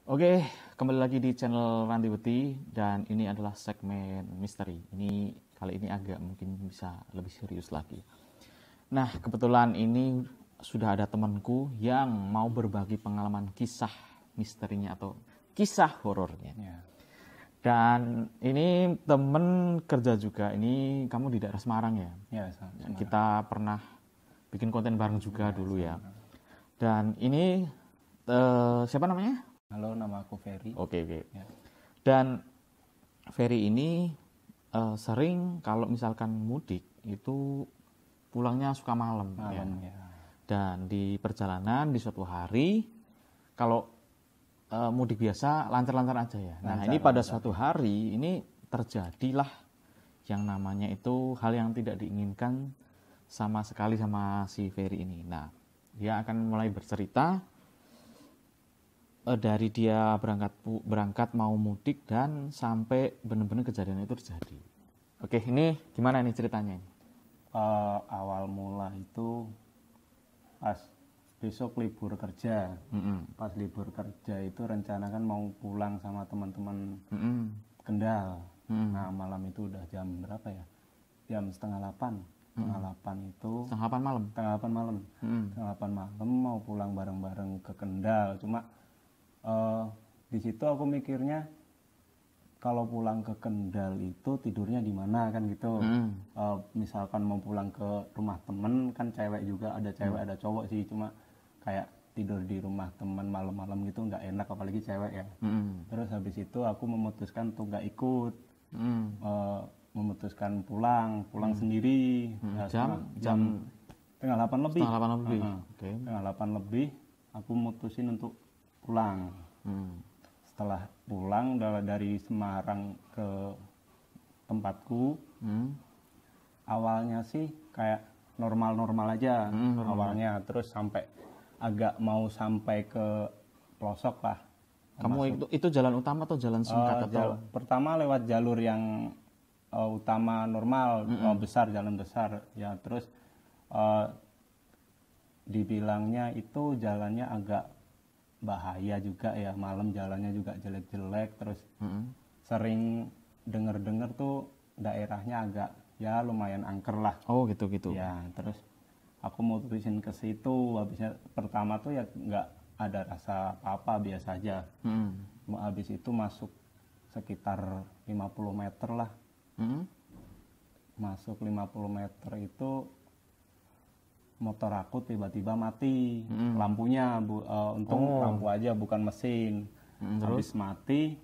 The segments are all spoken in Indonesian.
Oke, kembali lagi di channel Ranti Beti dan ini adalah segmen misteri. Kali ini agak mungkin bisa lebih serius lagi. Nah, kebetulan ini sudah ada temanku yang mau berbagi pengalaman kisah misterinya atau kisah horornya. Ya. Dan ini temen kerja juga. Ini kamu di daerah Semarang ya? Ya, Kita pernah bikin konten bareng juga dulu ya. Dan ini siapa namanya? Halo, nama aku Ferry. Oke. Ya. Dan Ferry ini sering kalau misalkan mudik itu pulangnya suka malam ya. Dan di perjalanan di suatu hari kalau mudik biasa lancar-lancar aja ya. Nah, ini pada suatu hari ini terjadilah yang namanya itu hal yang tidak diinginkan sama sekali sama si Ferry ini. Nah, dia akan mulai bercerita dari dia berangkat mau mudik dan sampai benar-benar kejadian itu terjadi. Oke, ini gimana nih ceritanya? Awal mula itu pas besok libur kerja. Pas libur kerja itu rencana kan mau pulang sama teman-teman Kendal. Nah, malam itu udah jam berapa ya? Jam setengah 8. Setengah 8 itu. Setengah 8 malam. Setengah 8 malam. Setengah 8 malam mau pulang bareng-bareng ke Kendal. Cuma di situ aku mikirnya kalau pulang ke Kendal itu tidurnya di mana kan gitu. Misalkan mau pulang ke rumah temen kan cewek juga, ada cewek ada cowok sih, cuma kayak tidur di rumah temen malam-malam gitu nggak enak apalagi cewek ya. Terus habis itu aku memutuskan untuk nggak ikut, memutuskan pulang sendiri. Jam setengah 8 lebih. Okay. Setengah 8 lebih aku mutusin untuk pulang. Setelah pulang dari Semarang ke tempatku, awalnya sih kayak normal-normal aja awalnya, terus sampai agak mau sampai ke pelosok lah. Kamu itu jalan utama atau jalan singkat atau? Pertama lewat jalur yang utama normal, besar, jalan besar ya, terus dibilangnya itu jalannya agak bahaya juga ya, malam jalannya juga jelek-jelek, terus sering denger tuh daerahnya agak ya lumayan angker lah. Oh gitu ya. Terus aku mutusin ke situ. Habisnya pertama tuh ya nggak ada rasa apa-apa, biasa aja. Habis itu masuk sekitar 50 meter lah. Masuk 50 meter itu motor aku tiba-tiba mati lampunya, untung lampu aja bukan mesin. Habis mati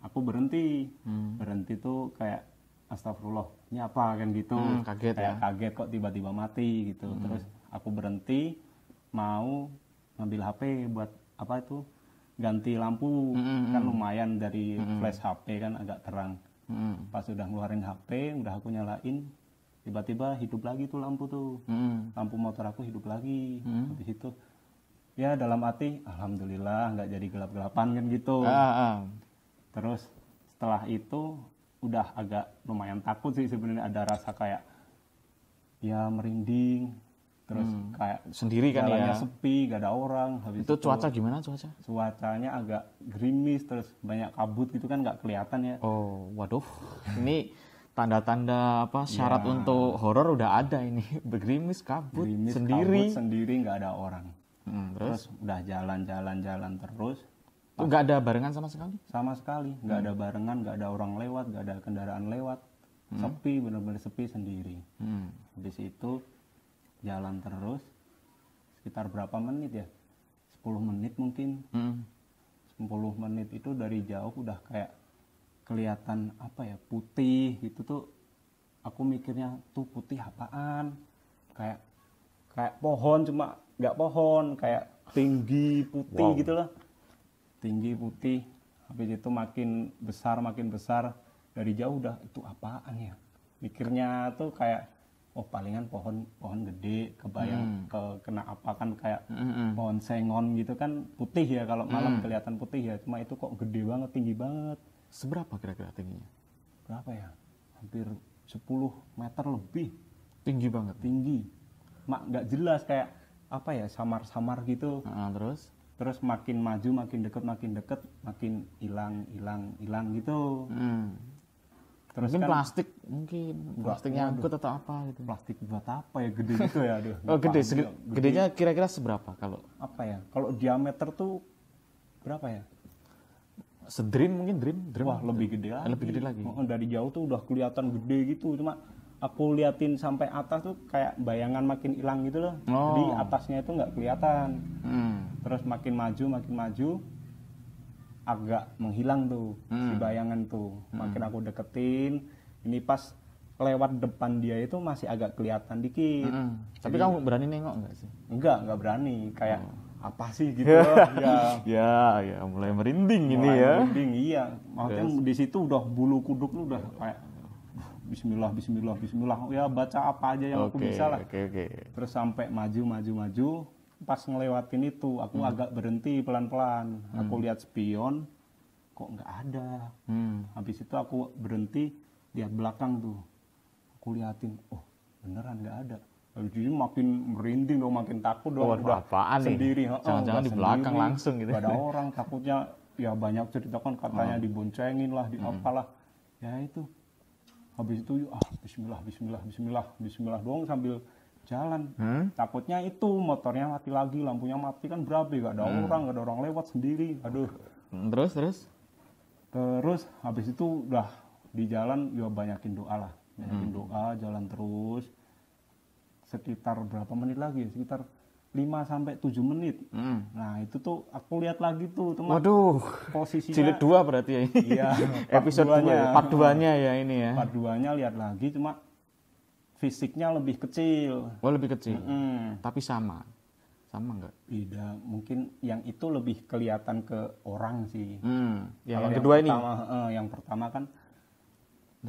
aku berhenti. Berhenti tuh kayak astagfirullah, ini apa kan gitu. Kaget kayak ya. Kaget kok tiba-tiba mati gitu. Terus aku berhenti mau ngambil HP buat apa itu, ganti lampu. Kan lumayan dari flash HP kan agak terang. Pas udah ngeluarin HP, udah aku nyalain, tiba-tiba hidup lagi tuh lampu tuh. Lampu motor aku hidup lagi. Habis itu ya dalam hati alhamdulillah nggak jadi gelap-gelapan kan gitu. Terus setelah itu udah agak lumayan takut sih sebenarnya, ada rasa kayak ya merinding. Terus kayak sendiri kan ya, sepi, gak ada orang. Habis itu cuaca gimana cuaca? Cuacanya agak gerimis, terus banyak kabut gitu kan, nggak kelihatan ya. Oh waduh, ini tanda-tanda apa syarat untuk horor udah ada ini. Begerimis, kabut, sendiri nggak ada orang. Terus udah jalan terus. Itu nggak ada barengan sama sekali? Sama sekali nggak ada barengan, nggak ada orang lewat, nggak ada kendaraan lewat. Sepi, benar-benar sepi sendiri. Habis itu jalan terus sekitar berapa menit ya, 10 menit mungkin. 10 menit itu dari jauh udah kayak kelihatan apa ya, putih gitu tuh. Aku mikirnya tuh putih apaan, kayak pohon, cuma nggak pohon, kayak tinggi putih gitu lah, tinggi putih. Habis itu makin besar dari jauh udah, itu apaan ya, mikirnya tuh kayak oh palingan pohon gede, kebayang kena apa kan, kayak pohon sengon gitu kan, putih ya kalau malam kelihatan putih ya, cuma itu kok gede banget, tinggi banget. Seberapa kira-kira tingginya? Berapa ya, hampir 10 meter lebih. Tinggi banget. Tinggi, mak nggak jelas, kayak apa ya, samar-samar gitu. Terus terus makin maju makin deket makin hilang gitu. Terus mungkin kan, plastik nyangkut atau apa gitu. Plastik buat apa ya, gede gitu ya? Aduh, oh gede, gedenya kira-kira seberapa kalau? Apa ya? Kalau diameter tuh berapa ya? Sedrim mungkin, drim. Wah, lebih gede lagi. Lebih gede lagi. Dari jauh tuh udah kelihatan gede gitu, cuma aku liatin sampai atas tuh kayak bayangan makin hilang gitu loh. Jadi atasnya itu nggak kelihatan. Terus makin maju agak menghilang tuh si bayangan tuh. Makin aku deketin, ini pas lewat depan dia itu masih agak kelihatan dikit. Tapi kamu berani nengok nggak sih? Enggak berani. Kayak apa sih gitu loh. ya mulai merinding ini ya. Merinding, iya. Maksudnya di situ udah bulu kuduk lu udah kayak Bismillah ya, baca apa aja yang aku bisa lah. Terus sampai maju. Pas ngelewatin itu aku agak berhenti pelan-pelan. Aku lihat spion kok nggak ada. Habis itu aku berhenti lihat belakang tuh. Aku liatin, oh beneran nggak ada. Jadi makin merinding dong, makin takut dong. Udah apaan sendiri. Jangan-jangan di belakang sendiri, langsung gitu. Gak ada orang, takutnya ya banyak cerita kan katanya diboncengin lah, di apalah. Ya itu. Habis itu Bismillah doang sambil jalan. Takutnya itu motornya mati lagi, lampunya mati kan berabe, gak ada orang lewat sendiri. Aduh. Terus habis itu udah di jalan ya banyakin doa lah. Banyakin doa, jalan terus. Sekitar berapa menit lagi? Sekitar 5-7 menit. Nah, itu tuh aku lihat lagi tuh, teman. Waduh. Posisinya jilid 2 berarti ya ini. Iya, episode 2. Part 2-nya ya ini ya. Part 2-nya lihat lagi, cuma fisiknya lebih kecil. Oh, lebih kecil. Tapi sama enggak? Beda. Mungkin yang itu lebih kelihatan ke orang sih. Yang kedua ini. Yang pertama kan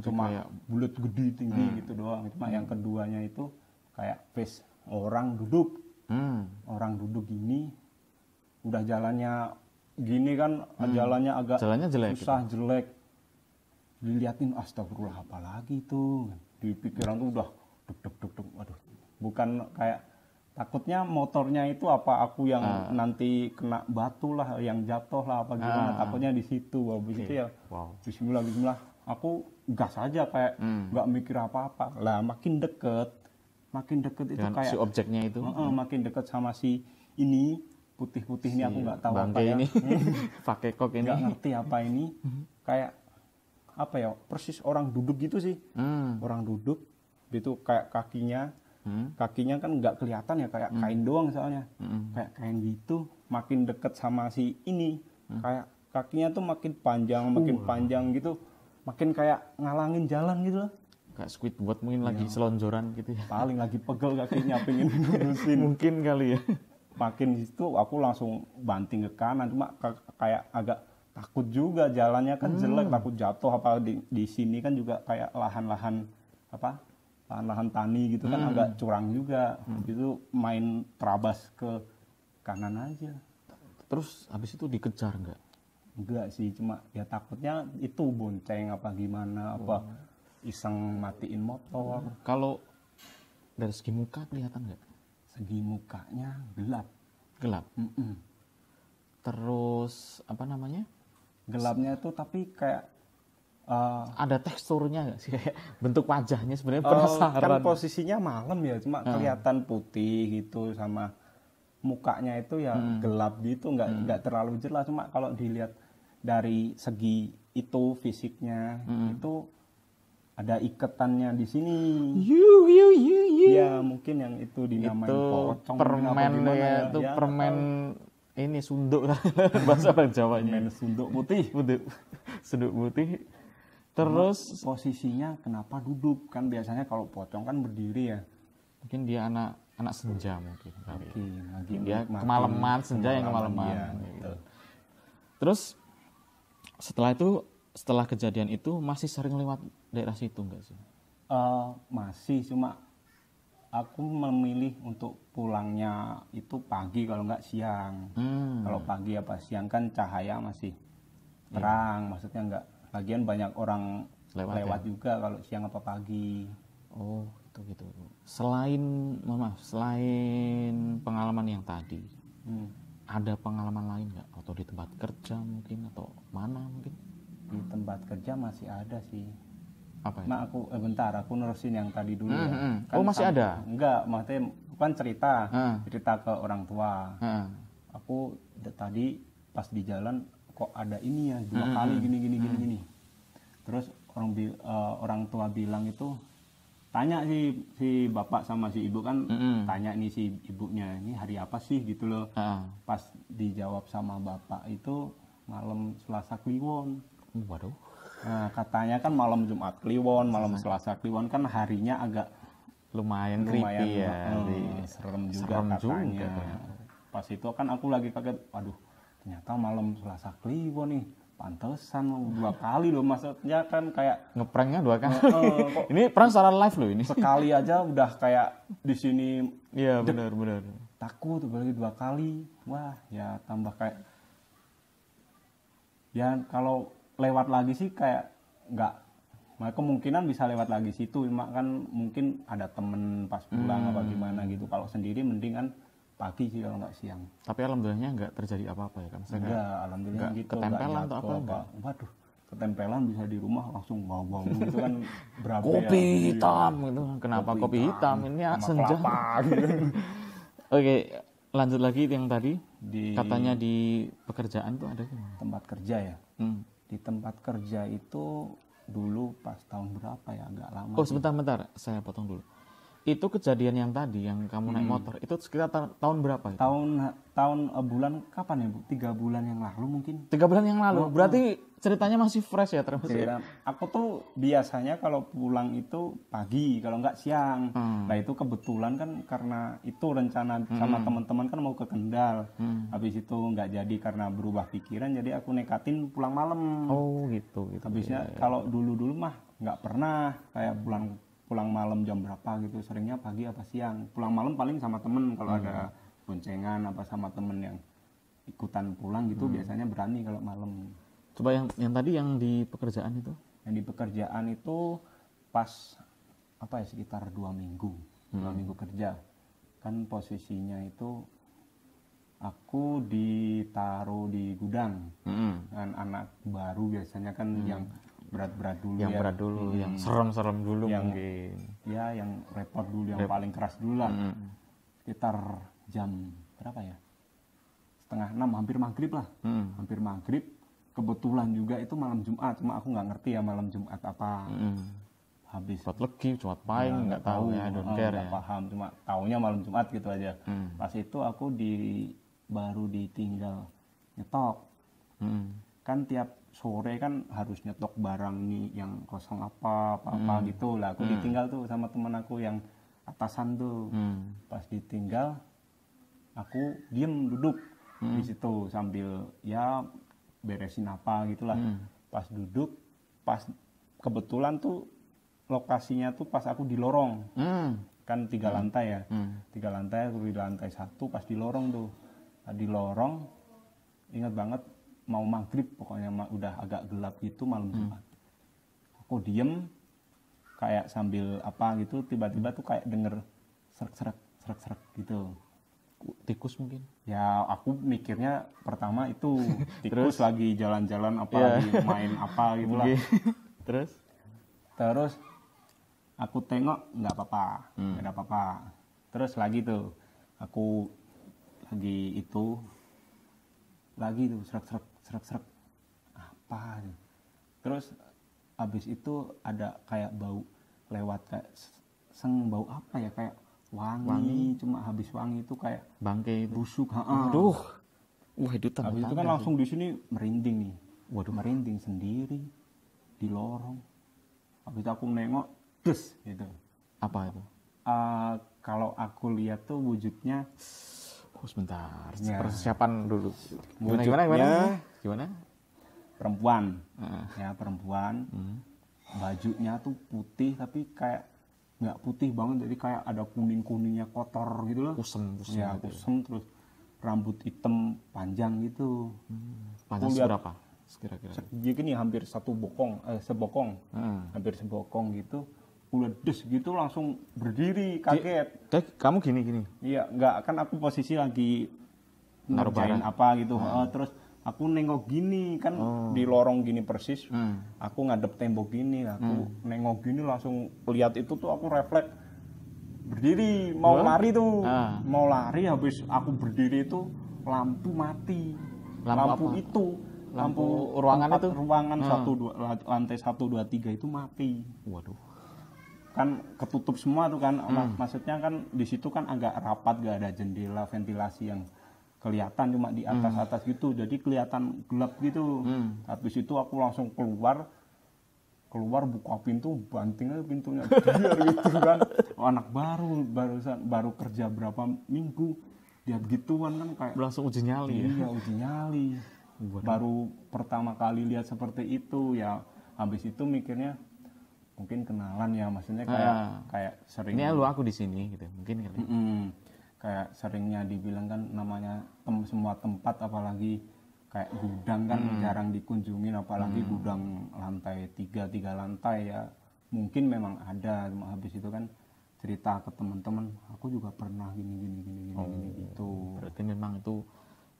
cuma bulat gede tinggi gitu doang. Cuma yang keduanya itu kayak face orang duduk. Orang duduk gini, udah jalannya gini kan, jalannya agak jelek, susah gitu. Jelek. Diliatin, astagfirullah apa lagi tuh, di pikiran tuh udah deg. Waduh, bukan kayak takutnya motornya itu apa aku yang nanti kena batu lah, yang jatuh lah apa gimana, takutnya di situ. Habis itu ya Bismillah, aku gas aja kayak nggak mikir apa-apa. Lah makin deket itu dengan kayak si objeknya itu makin deket sama si ini putih ini aku nggak tahu apa ya. Pakai kok ini nggak ngerti apa ini. Kayak apa ya, persis orang duduk gitu sih. Orang duduk itu kayak kakinya kan nggak kelihatan ya, kayak kain doang soalnya. Kayak kain gitu. Makin deket sama si ini kayak kakinya tuh makin panjang gitu, makin kayak ngalangin jalan gitu loh. Kayak Squidward mungkin lagi selonjoran gitu ya. Paling lagi pegel kakinya pengen ngurusin. Mungkin kali ya. Makin itu aku langsung banting ke kanan, cuma kayak agak takut juga, jalannya kan jelek, takut jatuh. Apa di sini kan juga kayak lahan-lahan tani gitu kan, agak curang juga. Itu main terabas ke kanan aja. Terus habis itu dikejar nggak? Enggak sih, cuma ya takutnya itu bonceng apa gimana, apa iseng matiin motor. Kalau dari segi muka kelihatan nggak? Segi mukanya gelap. Terus apa namanya? Gelapnya itu tapi kayak ada teksturnya nggak sih, kayak bentuk wajahnya sebenarnya penasaran. Kan posisinya malam ya, cuma kelihatan putih gitu, sama mukanya itu ya gelap gitu, nggak terlalu jelas. Cuma kalau dilihat dari segi itu fisiknya itu ada iketannya di sini. Ya mungkin yang itu dinamain pocong. Permen ya, itu ya, permen ini sunduk lah bahasa Jawanya. Permen sunduk putih. Sunduk putih. Terus posisinya kenapa duduk? Kan biasanya kalau pocong kan berdiri ya. Mungkin dia anak senja mungkin. Lagi dia kemalaman, senja yang kemalaman. Ya, gitu. Terus setelah kejadian itu masih sering lewat daerah situ enggak sih? Masih, cuma aku memilih untuk pulangnya itu pagi kalau nggak siang. Kalau pagi apa siang kan cahaya masih terang, maksudnya nggak. Lagian banyak orang lewat juga kalau siang apa pagi. Oh, gitu. Selain pengalaman yang tadi, ada pengalaman lain nggak? Atau di tempat kerja mungkin, atau mana mungkin? Di tempat kerja masih ada sih. Apa ya? Nah, bentar, aku nerusin yang tadi dulu ya. Kan oh, masih ada? Enggak, maksudnya bukan cerita ke orang tua. Aku tadi pas di jalan kok ada ini ya 2 kali gini. Terus orang tua bilang itu, tanya si bapak sama si ibu kan, tanya nih si ibunya, ini hari apa sih gitu loh. Pas dijawab sama bapak itu malam Selasa Kliwon. Waduh. Nah, katanya kan malam Jumat Kliwon, malam Selasa Kliwon kan harinya agak lumayan creepy ya. Serem juga katanya. Pas itu kan aku lagi kaget, aduh ternyata malam Selasa Kliwon nih. Pantesan 2 kali loh, maksudnya kan kayak ngepranknya 2 kali. Ini prank secara live loh ini. Sekali aja udah kayak di sini. Iya benar. Takut lagi 2 kali. Wah, ya tambah kayak. Ya kalau lewat lagi sih kayak nggak, kemungkinan bisa lewat lagi situ, cuma kan mungkin ada temen pas pulang apa gimana gitu. Kalau sendiri mending kan pagi sih kalau nggak siang. Tapi alhamdulillahnya nggak terjadi apa-apa ya kan? Enggak, alhamdulillah gitu. Ketempelan atau apa enggak? Waduh, ketempelan bisa di rumah langsung bau gitu kan berapa kopi ya, hitam gitu. Kenapa kopi hitam? Ini senja. Gitu. Oke, lanjut lagi yang tadi. Katanya di pekerjaan tuh ada gimana? Tempat kerja ya. Di tempat kerja itu dulu pas tahun berapa ya, agak lama. Oh sebentar, saya potong dulu. Itu kejadian yang tadi yang kamu naik motor itu sekitar tahun berapa? Itu? Tahun bulan kapan ya Bu? 3 bulan yang lalu mungkin. 3 bulan yang lalu. Berarti ceritanya masih fresh ya terus. Aku tuh biasanya kalau pulang itu pagi, kalau nggak siang. Nah itu kebetulan kan karena itu rencana sama teman-teman kan mau ke Kendal. Habis itu nggak jadi karena berubah pikiran, jadi aku nekatin pulang malam. Oh gitu. Habisnya kalau dulu mah nggak pernah kayak pulang malam jam berapa gitu, seringnya pagi apa siang. Pulang malam paling sama temen kalau ada boncengan apa sama temen yang ikutan pulang gitu, biasanya berani kalau malam. Coba yang tadi yang di pekerjaan itu? Yang di pekerjaan itu pas apa ya, sekitar 2 minggu, 2 minggu kerja. Kan posisinya itu aku ditaruh di gudang dengan anak baru, biasanya kan yang berat-berat dulu, yang serem-serem dulu yang, mungkin. Ya, yang repot dulu, yang paling keras dulu lah. Sekitar jam berapa ya? 5:30, hampir maghrib lah. Hampir maghrib. Kebetulan juga itu malam Jumat, cuma aku nggak ngerti ya malam Jumat apa. Habis Jumat Legi, Jumat Pahing, nggak tahu ya, don't care ya. Paham, cuma taunya malam Jumat gitu aja. Pas itu aku baru ditinggal nyetok. Kan tiap sore kan harus nyetok barang nih yang kosong apa gitu lah. Aku ditinggal tuh sama teman aku yang atasan tuh. Pas ditinggal aku diem duduk di situ sambil ya beresin apa gitulah. Pas duduk, pas kebetulan tuh lokasinya tuh pas aku di lorong. Kan 3 lantai ya. 3 lantai, aku di lantai 1 pas di lorong tuh. Di lorong ingat banget mau maghrib, pokoknya udah agak gelap gitu malam Jumat. Aku diem kayak sambil apa gitu, tiba-tiba tuh kayak denger serak gitu. Tikus mungkin? Ya aku mikirnya pertama itu tikus lagi jalan-jalan apa, lagi main apa gitu lah. Terus aku tengok nggak ada apa-apa. Terus lagi tuh aku lagi serak apa nih. Terus habis itu ada kayak bau lewat, kayak bau apa ya, kayak wangi. Cuma habis wangi itu kayak bangke busuk. Aduh, wah itu tanda. Habis itu kan langsung di sini merinding nih. Waduh, merinding sendiri di lorong. Habis itu aku nengok, terus gitu. Apa itu? Kalau aku lihat tuh wujudnya. Sebentar, persiapan dulu. Gimana? Perempuan. Ya, perempuan. Bajunya tuh putih tapi kayak nggak putih banget, jadi kayak ada kuning-kuningnya, kotor gitu loh. Kusem ya, kusem. Terus rambut hitam panjang gitu. Panjang seberapa? Kira-kira. Gini hampir sebokong. Hampir sebokong gitu. Udah des gitu langsung berdiri, kaget. Kamu gini? Iya, enggak, kan aku posisi lagi ngerjain apa gitu. Terus aku nengok gini kan di lorong gini persis. Aku ngadep tembok gini, aku nengok gini langsung lihat itu tuh aku refleks berdiri mau lari tuh. Mau lari habis aku berdiri itu lampu mati. Lampu itu lampu ruangan itu ruangan lantai 1 2 3 itu mati. Waduh. Kan ketutup semua tuh kan. Maksudnya kan di situ kan agak rapat, gak ada jendela ventilasi yang kelihatan, cuma di atas gitu, jadi kelihatan gelap gitu. Habis itu aku langsung keluar buka pintu, banting aja pintunya biar gitu kan. Anak baru kerja berapa minggu lihat gituan kan kayak langsung uji nyali. Iya, uji nyali. Baru pertama kali lihat seperti itu ya. Habis itu mikirnya mungkin kenalan ya, maksudnya kayak sering ini lu aku di sini gitu mungkin kali. Kayak seringnya dibilang kan namanya semua tempat, apalagi kayak gudang kan jarang dikunjungin, apalagi gudang lantai 3 lantai ya. Mungkin memang ada, cuma habis itu kan cerita ke teman-teman, aku juga pernah gini gitu. Berarti memang itu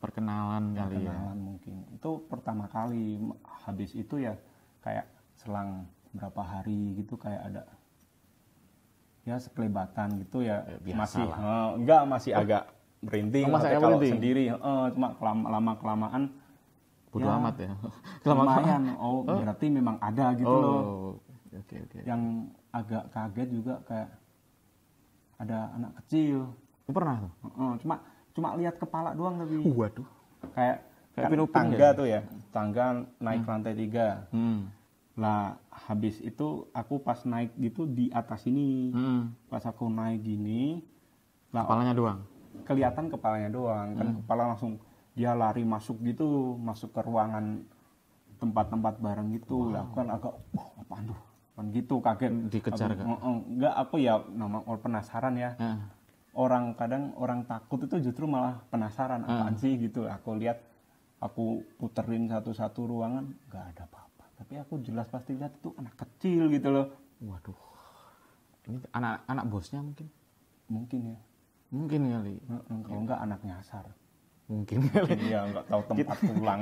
perkenalan kali ya. Mungkin itu pertama kali. Habis itu ya kayak selang berapa hari gitu kayak ada ya sekelebatan gitu ya, masih agak merinding kalau sendiri, cuma lama-kelamaan bodo amat ya. Lumayan, berarti memang ada gitu loh. Okay. Yang agak kaget juga kayak ada anak kecil. Pernah tuh? Cuma lihat kepala doang tapi. Waduh. Kayak kan tangga tuh ya, tangga naik lantai 3. Lah habis itu aku pas naik gitu di atas ini. Pas aku naik gini, kepalanya doang. Kelihatan kepalanya doang, kan kepala langsung dia lari masuk gitu, masuk ke ruangan tempat-tempat barang gitu. Lah aku kan agak apaan tuh? Kan gitu kaget, dikejar kan? Enggak, aku ya penasaran ya. Kadang orang takut itu justru malah penasaran apaan sih gitu. Aku lihat, aku puterin satu-satu ruangan, nggak ada apa-apa. Tapi aku jelas pasti lihat itu anak kecil gitu loh. Waduh. Ini anak bosnya mungkin? Mungkin ya. Mungkin kali. Kalau enggak anak nyasar. Mungkin kali. Iya, enggak tahu tempat pulang.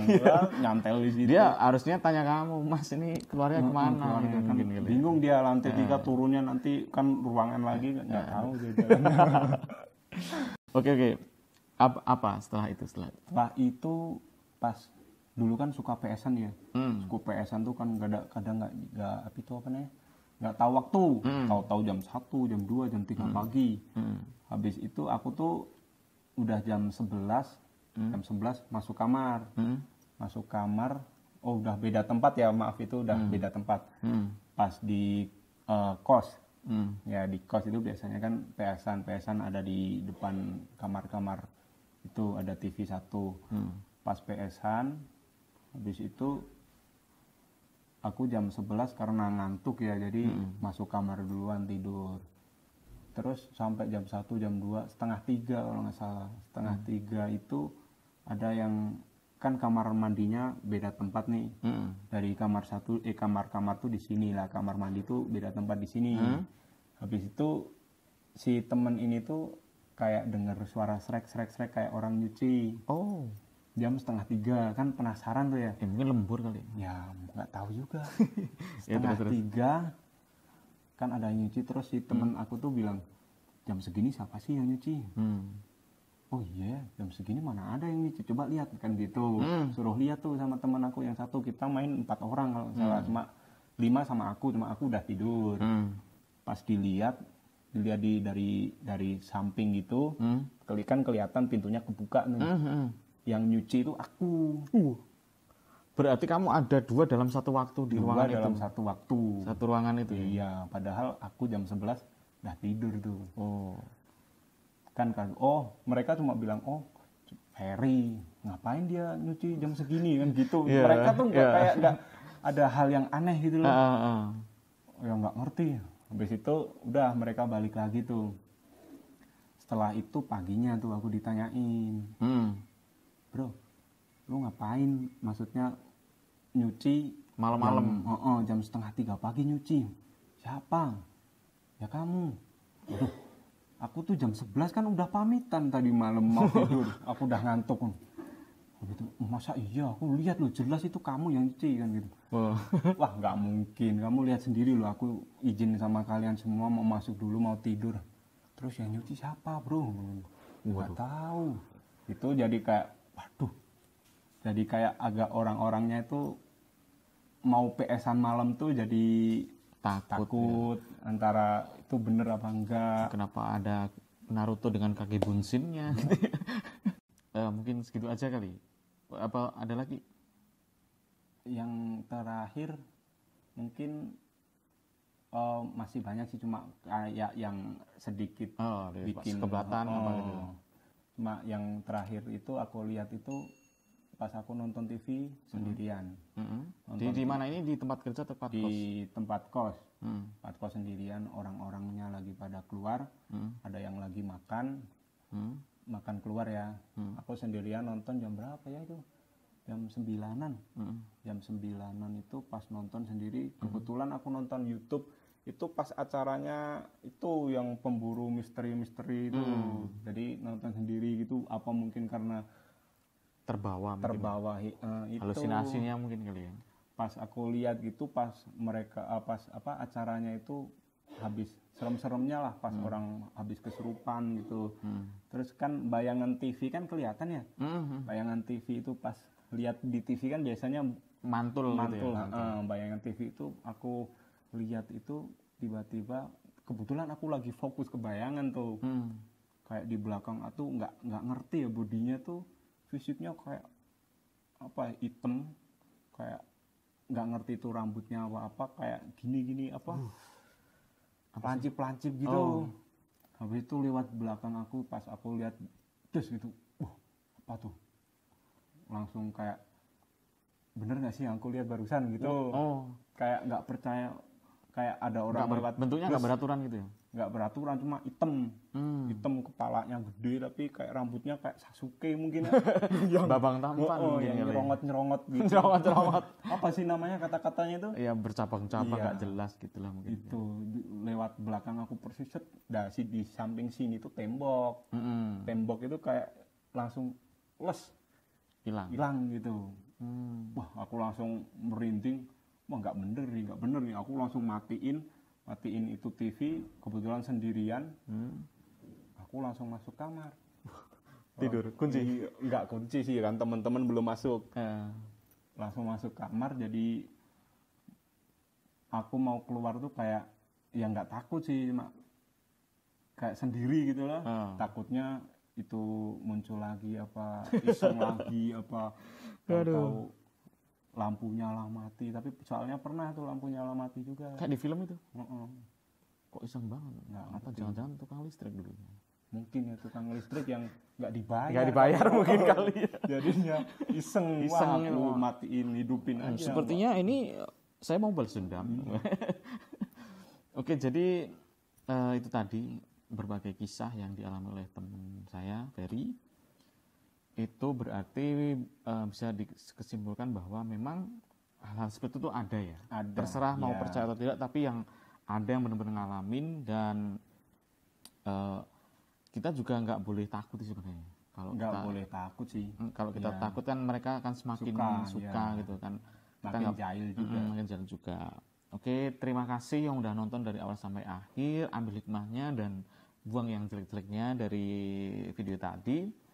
Nyantel di situ. Dia harusnya tanya kamu, Mas ini keluarnya kemana? Gitu, kan bingung dia lantai 3 turunnya nanti kan ruangan lagi, nggak tahu dia jalannya. Oke. Apa setelah itu? Setelah itu pas dulu kan suka PS-an ya. Suka PS-an tuh kan kadang nggak tahu waktu. Tahu-tahu jam 1, jam 2, jam 3 pagi. Habis itu aku tuh udah jam 11 masuk kamar. Masuk kamar, udah beda tempat ya, maaf itu udah beda tempat. Pas di kos. Ya di kos itu biasanya kan PS-an ada di depan kamar-kamar. Itu ada TV 1. Pas PS-an, habis itu aku jam 11 karena ngantuk ya, jadi masuk kamar duluan tidur. Terus sampai jam 1, jam 2, setengah 3 kalau nggak salah. Setengah 3 itu ada yang, kan kamar mandinya beda tempat nih. Dari kamar kamar tuh di sini lah, kamar mandi tuh beda tempat di sini. Habis itu si temen ini tuh kayak dengar suara srek kayak orang nyuci. Jam setengah 3 kan penasaran tuh ya. Mungkin lembur kali. Ya nggak tahu juga. Setengah 3 kan ada yang nyuci, terus si temen aku tuh bilang, jam segini siapa sih yang nyuci? Oh iya, jam segini mana ada yang nyuci, coba lihat kan gitu. Suruh lihat tuh sama teman aku yang satu, kita main 4 orang kalau salah, cuma 5 sama aku, cuma aku udah tidur. Pas dilihat dari samping gitu, kan kelihatan pintunya kebuka nih. Yang nyuci itu aku. Berarti kamu ada 2 dalam satu waktu di ruangan itu? Dalam satu waktu. Satu ruangan itu? Iya, padahal aku jam 11 udah tidur tuh. Kan mereka cuma bilang, Ferry, ngapain dia nyuci jam segini kan gitu. Mereka tuh nggak ada hal yang aneh gitu loh. Ya nggak ngerti. Habis itu udah mereka balik lagi tuh. Setelah itu paginya tuh aku ditanyain, bro, lu ngapain? Maksudnya nyuci malam-malam. Jam setengah 3 pagi nyuci. Siapa? Ya kamu. Aduh, aku tuh jam 11 kan udah pamitan tadi malam mau tidur. Aku udah ngantuk. Gitu, masa iya aku lihat loh jelas itu kamu yang nyuci kan gitu. Wah nggak mungkin, kamu lihat sendiri loh, aku izin sama kalian semua mau masuk dulu mau tidur, terus yang nyuci siapa bro? Nggak tahu. Itu jadi kayak waduh, jadi kayak agak orang-orangnya itu mau PS-an malam tuh jadi takut ya. Antara itu bener apa enggak, kenapa ada Naruto dengan kaki bunsinnya. Mungkin segitu aja kali. Apa ada lagi? Yang terakhir mungkin masih banyak sih, cuma kayak yang sedikit bikin keberatan apa gitu. Cuma yang terakhir itu aku lihat itu pas aku nonton TV sendirian. Di mana ini? Di tempat kerja, tempat di kos? Di tempat kos. Tempat kos sendirian, orang-orangnya lagi pada keluar, ada yang lagi makan keluar ya. Aku sendirian nonton jam berapa ya itu? Jam 9-an. Jam 9-an itu pas nonton sendiri, kebetulan aku nonton YouTube itu pas acaranya itu yang pemburu misteri-misteri itu. Jadi nonton sendiri gitu, apa mungkin karena terbawa itu halusinasinya mungkin kali ya. Pas aku lihat gitu, pas mereka acaranya itu habis serem-seremnya lah, pas orang habis kesurupan gitu. Terus kan bayangan TV kan kelihatan ya. Bayangan TV itu pas lihat di TV kan biasanya mantul gitu ya, bayangan TV itu aku lihat itu tiba-tiba kebetulan aku lagi fokus ke bayangan tuh. Kayak di belakang tuh nggak ngerti ya, bodinya tuh fisiknya kayak apa hitam, kayak nggak ngerti itu rambutnya apa kayak gini pelancip gitu. Habis itu lewat belakang aku, pas aku lihat terus gitu, apa tuh, langsung kayak bener nggak sih yang aku lihat barusan gitu. Kayak nggak percaya, kayak ada orang lewat. Bentuknya nggak beraturan gitu ya? Nggak beraturan, cuma hitam kepalanya gede tapi kayak rambutnya kayak Sasuke mungkin ya. Babang Tampan yang nyerongot gitu. Nyerongot. Apa sih namanya kata-katanya itu? Ya bercabang-cabang nggak jelas gitulah mungkin. Itu lewat belakang aku persis, di samping sini tuh tembok. Tembok itu kayak langsung hilang gitu. Wah aku langsung merinding, wah nggak bener nih. Aku langsung matiin itu TV, kebetulan sendirian. Aku langsung masuk kamar. Tidur, kunci? Enggak kunci sih, kan teman-teman belum masuk. Langsung masuk kamar, jadi aku mau keluar tuh kayak ya nggak takut sih, kayak sendiri gitu lah. Takutnya itu muncul lagi apa, iseng lagi apa, tahu lampunya nyala mati. Tapi soalnya pernah tuh lampu nyala mati juga. Kayak di film itu? Kok iseng banget? Apa jangan-jangan tukang listrik dulu? Mungkin ya tukang listrik yang nggak dibayar. Nggak dibayar mungkin kali ya. Jadinya iseng aku matiin, hidupin aja. Sepertinya ini saya mau balas dendam. Oke, jadi itu tadi berbagai kisah yang dialami oleh teman saya, Ferry. Itu berarti bisa dikesimpulan bahwa memang hal-hal seperti itu ada ya. Terserah mau percaya atau tidak, tapi yang ada yang benar-benar ngalamin. Dan kita juga nggak boleh takut sebenarnya. Kalau nggak boleh takut sih. Kalau kita takut kan mereka akan semakin suka gitu kan. Makin jahil juga. Oke, terima kasih yang udah nonton dari awal sampai akhir. Ambil hikmahnya dan buang yang jelek-jeleknya dari video tadi.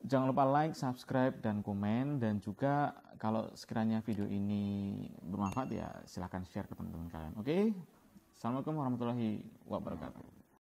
Jangan lupa like, subscribe, dan komen. Dan juga kalau sekiranya video ini bermanfaat ya silahkan share ke teman-teman kalian. Oke? Assalamualaikum warahmatullahi wabarakatuh.